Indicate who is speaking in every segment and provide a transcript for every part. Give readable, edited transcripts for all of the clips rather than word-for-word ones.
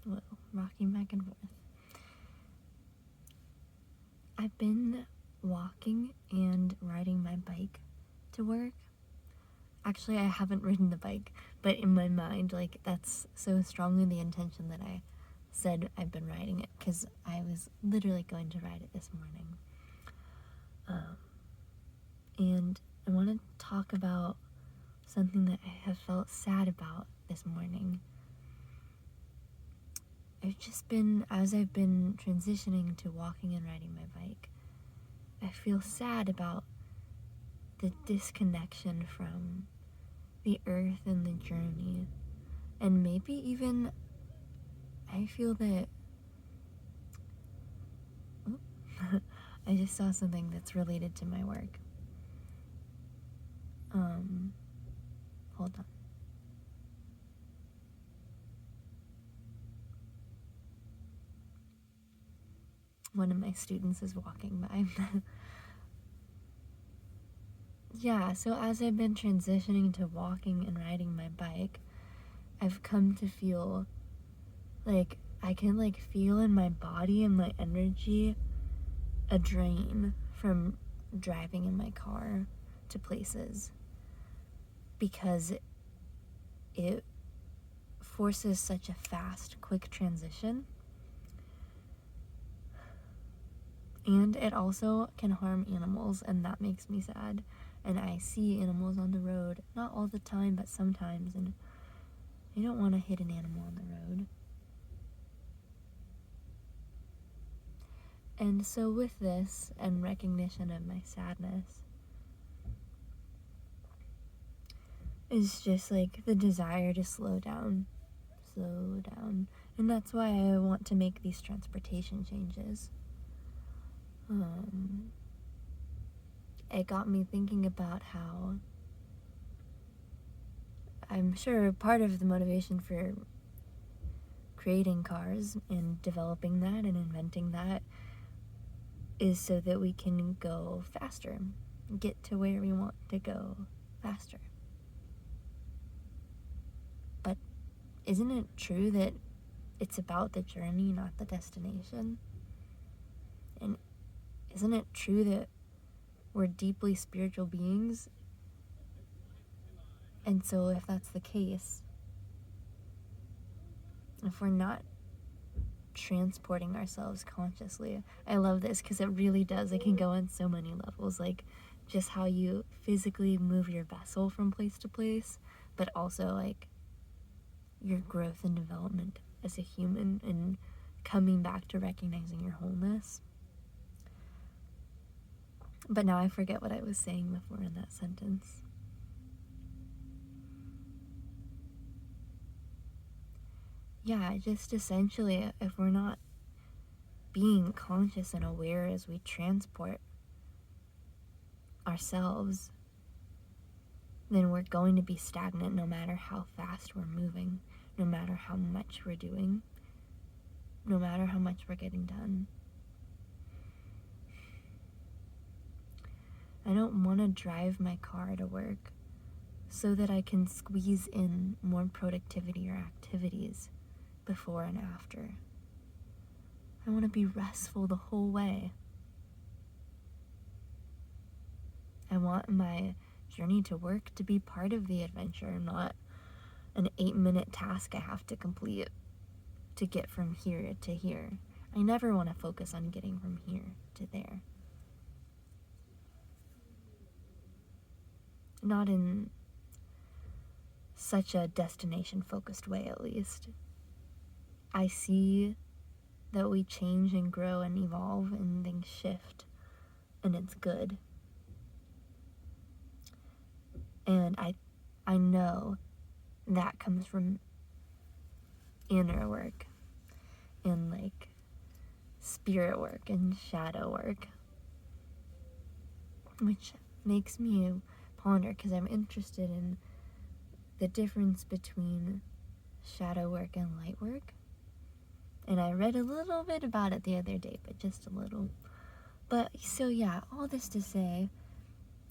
Speaker 1: Whoa, rocking back and forth. I've been walking and riding my bike to work. Actually, I haven't ridden the bike, but in my mind, like, that's so strongly the intention that I said I've been riding it, because I was literally going to ride it this morning. And I want to talk about something that I have felt sad about this morning. As I've been transitioning to walking and riding my bike, I feel sad about the disconnection from the earth and the journey. And maybe even I feel that I just saw something that's related to my work. Hold on. One of my students is walking by. Yeah, so as I've been transitioning to walking and riding my bike, I've come to feel like I can feel in my body and my energy a drain from driving in my car to places, because it forces such a fast, quick transition. And it also can harm animals, and that makes me sad. And I see animals on the road, not all the time, but sometimes, and I don't want to hit an animal on the road. And so with this and recognition of my sadness is just like the desire to slow down. And that's why I want to make these transportation changes. It got me thinking about how I'm sure part of the motivation for creating cars and developing that and inventing that is so that we can go faster, get to where we want to go faster. But isn't it true that it's about the journey, not the destination? And isn't it true that we're deeply spiritual beings? And so if that's the case, if we're not transporting ourselves consciously, I love this because it really does, it can go on so many levels, like just how you physically move your vessel from place to place, but also like your growth and development as a human and coming back to recognizing your wholeness. But now I forget what I was saying before in that sentence. Yeah, just essentially, if we're not being conscious and aware as we transport ourselves, then we're going to be stagnant no matter how fast we're moving, no matter how much we're doing, no matter how much we're getting done. I don't want to drive my car to work so that I can squeeze in more productivity or activities before and after. I want to be restful the whole way. I want my journey to work to be part of the adventure, not an 8-minute task I have to complete to get from here to here. I never want to focus on getting from here to there. Not in such a destination-focused way, at least. I see that we change and grow and evolve and things shift, and it's good. And I know that comes from inner work and like spirit work and shadow work, which makes me ponder, because I'm interested in the difference between shadow work and light work. And I read a little bit about it the other day, but just a little. But so yeah, all this to say,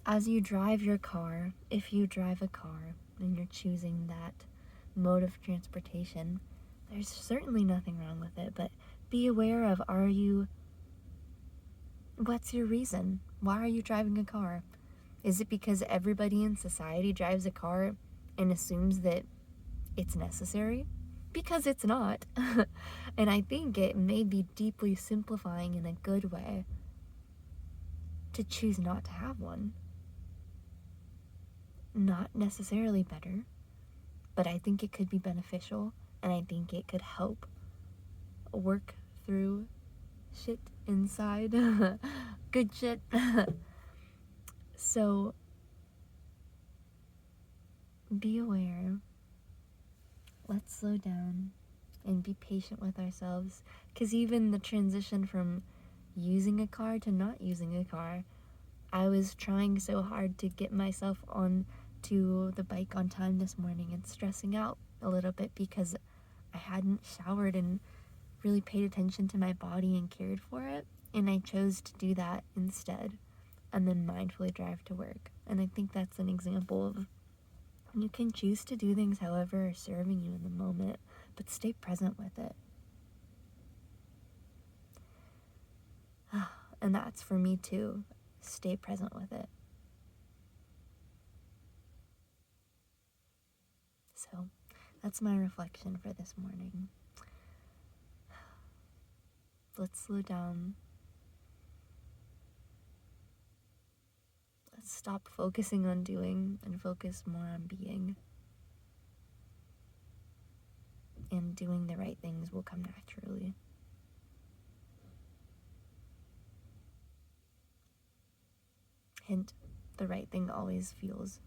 Speaker 1: as you drive your car, if you drive a car and you're choosing that mode of transportation, there's certainly nothing wrong with it, but be aware of, what's your reason? Why are you driving a car? Is it because everybody in society drives a car and assumes that it's necessary? Because it's not. And I think it may be deeply simplifying in a good way to choose not to have one. Not necessarily better, but I think it could be beneficial, and I think it could help work through shit inside. Good shit. So be aware. Let's slow down and be patient with ourselves, because even the transition from using a car to not using a car, I was trying so hard to get myself on to the bike on time this morning and stressing out a little bit because I hadn't showered and really paid attention to my body and cared for it, and I chose to do that instead and then mindfully drive to work. And I think that's an example of, you can choose to do things however are serving you in the moment, but stay present with it. And that's for me too. Stay present with it. So that's my reflection for this morning. Let's slow down. Let's stop focusing on doing and focus more on being. And doing the right things will come naturally. Hint, the right thing always feels.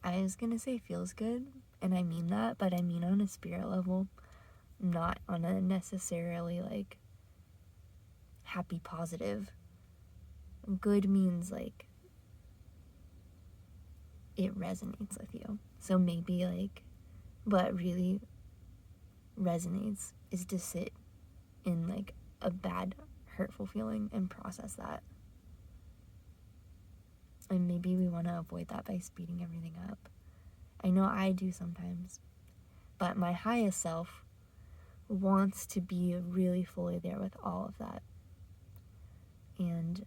Speaker 1: I was gonna say feels good, and I mean that, but I mean on a spirit level, not on a necessarily like happy, positive. Good means like it resonates with you. So maybe like what really resonates is to sit in like a bad, hurtful feeling and process that. And maybe we want to avoid that by speeding everything up. I know I do sometimes. But my highest self wants to be really fully there with all of that. And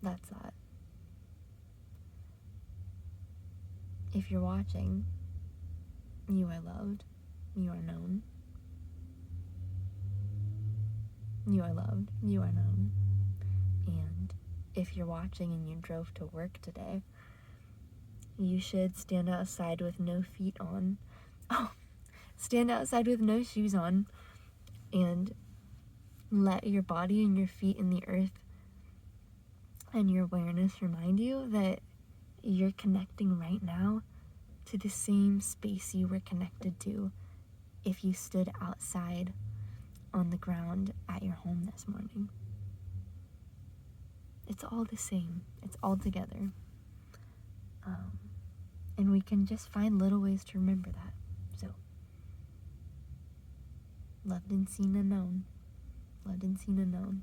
Speaker 1: that's that. If you're watching, you are loved. You are known. You are loved. You are known. And if you're watching and you drove to work today, you should stand outside with no feet on. Oh, stand outside with no shoes on and let your body and your feet in the earth and your awareness remind you that you're connecting right now to the same space you were connected to if you stood outside on the ground at your home this morning. It's all the same. It's all together. And we can just find little ways to remember that. So, loved and seen and known. Loved and seen and known.